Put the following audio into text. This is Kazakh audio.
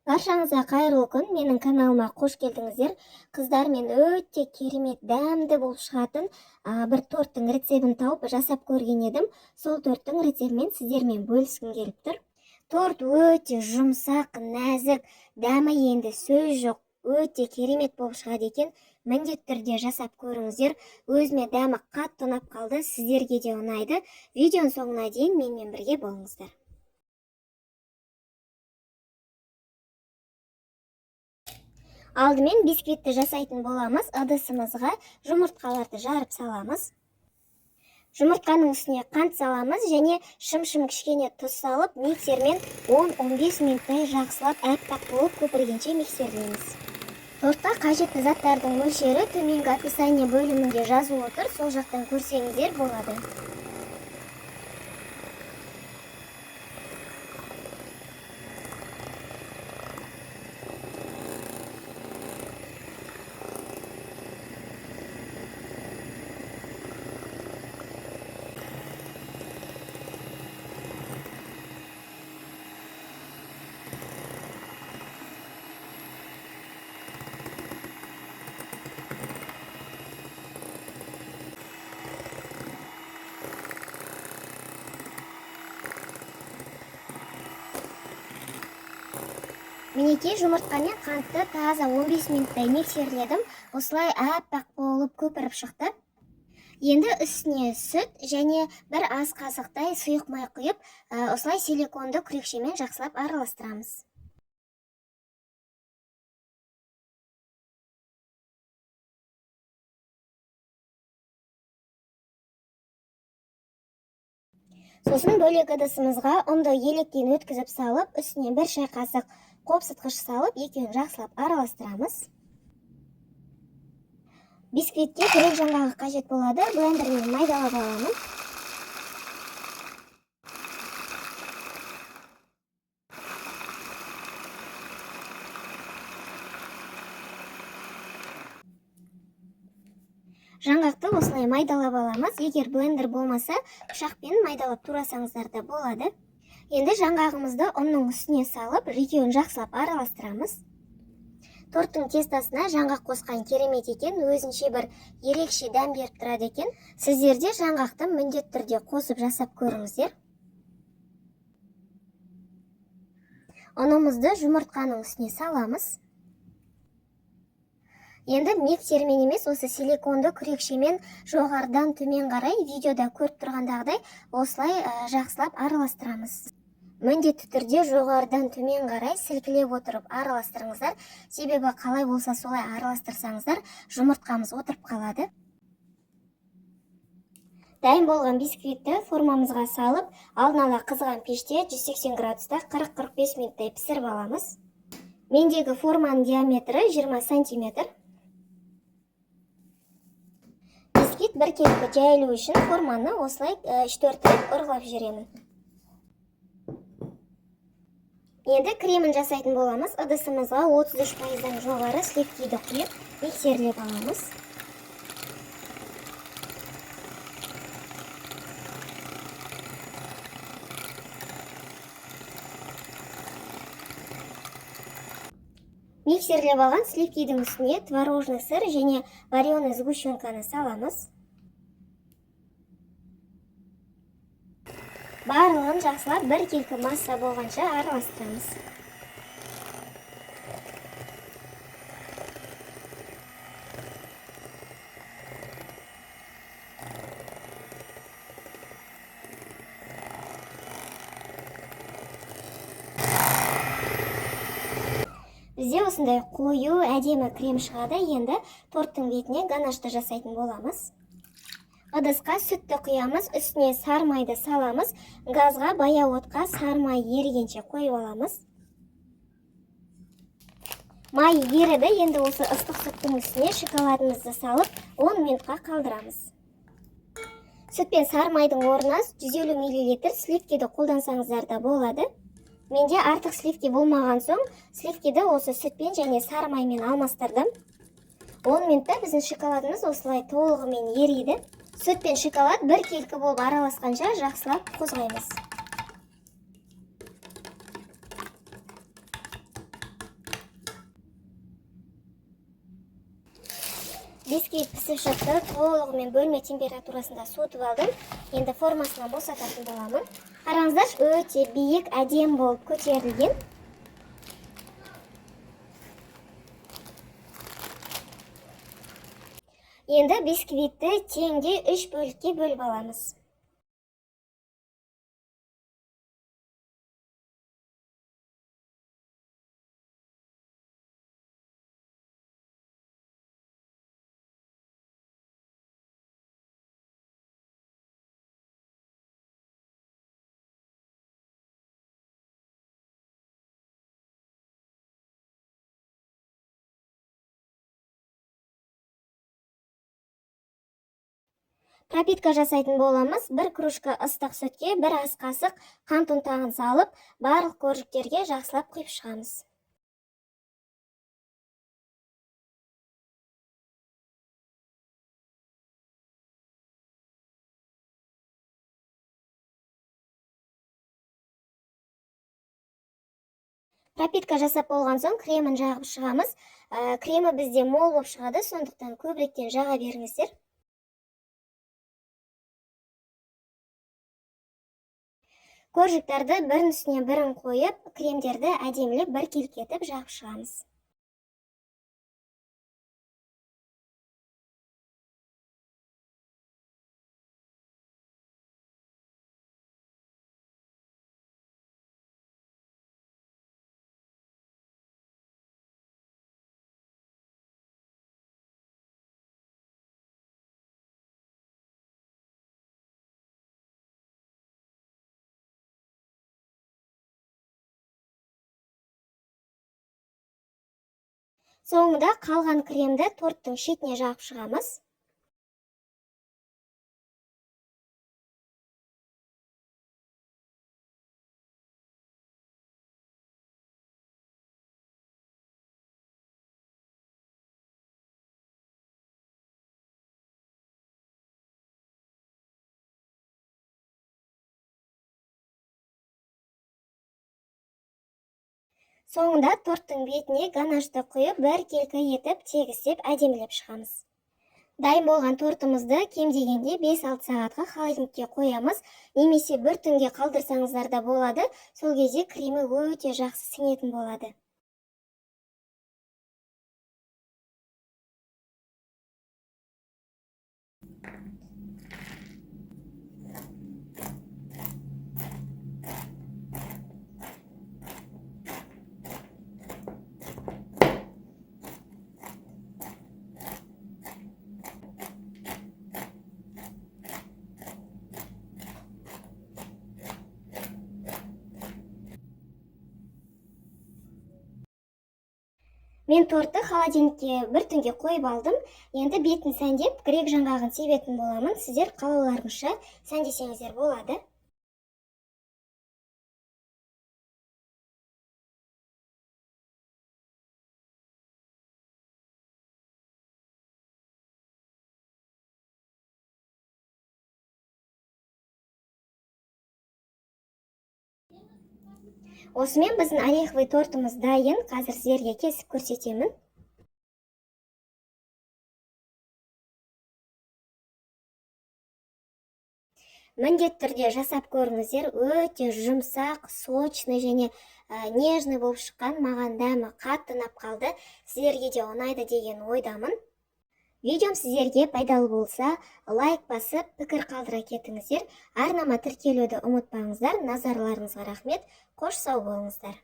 Баршаңызға қайырлы күн, менің каналыма қош келдіңіздер. Қыздар, мен өте керемет дәмді болып шығатын бір торттың рецебін тауып жасап көрген едім. Сол торттың рецебімен сіздермен бөліскім келіп тұр. Торт өте жұмсақ, нәзік, дәмі енді сөз жоқ, өте керемет болып шығады екен. Міндетті түрде жасап көріңіздер. Өзіме дәмі қатты ұнап қалды, сіздерге де ұнайды. Видеоның соңына дейін менімен бірге болыңыздар. Алдымен бисквитті жасайтын боламыз. Ыдысымызға жұмыртқаларды жарып саламыз. Жұмыртқаның үстіне қант саламыз және шым-шым кішкене тұз салып, миксермен 10-15 минуттай жақсылап әппақ болып көпіргенше миксерлейміз. Тортқа қажетті заттардың мөлшері төменгі описание бөлімінде жазылып отыр, сол жақтан көрсеңіздер болады. Мінекей жұмыртқа мен қантты таза 15 минуттай миксерледім. Осылай әппақ болып көпіріп шықты. Енді үстіне сүт және бір ас қасықтай сұйық май құйып, осылай силиконды күрекшемен жақсылап араластырамыз. Сосын бөлек ыдысымызға ұнды електен өткізіп салып, үстіне бір шай қасық қопсытқыш салып, екеуін жақсылап араластырамыз. Бисквитке күрек жаңғағы қажет болады, блендермен майдалап аламын. Жаңғақты осылай майдалап аламыз. Егер блендер болмаса, пышақпен майдалап турасаңыздар да болады. Енді жаңғағымызды ұнның үстіне салып, екеуін жақсылап араластырамыз. Торттың тестасына жаңғақ қосқан керемет екен, өзінше бір ерекше дәм беріп тұрады екен. Сіздер де жаңғақты міндетті түрде қосып жасап көріңіздер. Ұнымызды жұмыртқаның үстіне саламыз. Енді миксермен емес, осы силиконды күрекшемен жоғарыдан төмен қарай, видеода көріп тұрғандағыдай, осылай жақсылап араластырамыз. Міндетті түрде жоғарыдан төмен қарай сілкілеп отырып араластырыңыздар. Себебі қалай болса солай араластырсаңыздар, жұмыртқамыз отырып қалады. Дайын болған бисквитті формамызға салып, алдын ала қызған пеште 180 градуста 40-45 минуттай пісіріп аламыз. Мендегі форманың диаметрі 20 сантиметр. Бисквит біркелкі жайылу үшін форманы осылай 3-4 рет ұрғылап жүремін. Енді кремін жасайтын боламыз. Ыдысымызға 33%-дан жоғары сливкиді құйып, миксерлеп аламыз. Миксерлеп алған сливкидің үстіне творожный сыр және вареный сгущенканы саламыз. Барлығын жақсылап біркелкі масса болғанша араластырамыз. Бізде осындай қою, әдемі крем шығады. Енді торттың бетіне ганашты жасайтын боламыз. Ыдысқа сүтті құямыз, үстіне сары майды саламыз. Газға баяу отқа сары май ерігенше қойып аламыз. Май еріді, енді осы ыстық сүттің үстіне шоколадымызды салып, 10 минутқа қалдырамыз. Сүт пен сары майдың орнына 150 мл сливкиді қолдансаңыздар да болады. Менде артық сливки болмаған соң, сливкиді осы сүтпен және сары маймен алмастырдым. 10 минутта біздің шоколадымыз осылай толығымен ериді. Сүт пен шоколад біркелкі болып араласқанша жақсылап қозғаймыз. Бисквит пісіп шықты, толығымен бөлме температурасында суытып алдым. Енді формасына босататын боламын. Қараңыздаршы, өте биік, әдем болып көтерілген. Енді бисквитті теңге 3 бөлікке бөліп аламыз. Пропитка жасайтын боламыз. Бір кружка ыстық сүтке бір ас қасық қант ұнтағын салып, барлық коржіктерге жақсылап құйып шығамыз. Пропитка жасап болған соң кремін жағып шығамыз. Кремі бізде мол болып шығады, сондықтан көбіректен жаға беріңіздер. Коржиктарды бірін үстіне бірін қойып, кремдерді әдемілеп бір келкетіп жағып шығамыз. Соңында қалған кремді торттың шетіне жағып шығамыз. Соңында торттың бетіне ганашты құйып, бір келкі етіп, тегістеп, әдемілеп шығамыз. Дайын болған тортымызды кем дегенде 5-6 сағатқа холодильникке қоямыз, немесе бір түнге қалдырсаңыздар да болады. Сол кезде кремі өте жақсы сіңетін болады. Мен тортты холодильникке бір түнге қойып алдым. Енді бетін сәндеп, грек жаңғағын себетін боламын. Сіздер қалауларыңызша сәндесеңіздер болады. Осымен біздің ореховый тортымыз дайын. Қазір сіздерге кесіп көрсетемін. Міндетті түрде жасап көріңіздер. Өте жұмсақ, сочный және нежный болып шыққан. Маған дәмі қатты ұнап қалды. Сіздерге де ұнайды деген ойдамын. Видеом сіздерге пайдалы болса, лайк басып, пікір қалдыра кетіңіздер. Арнама тіркелуді ұмытпаңыздар. Назарларыңызға рахмет. Қош сау болыңыздар.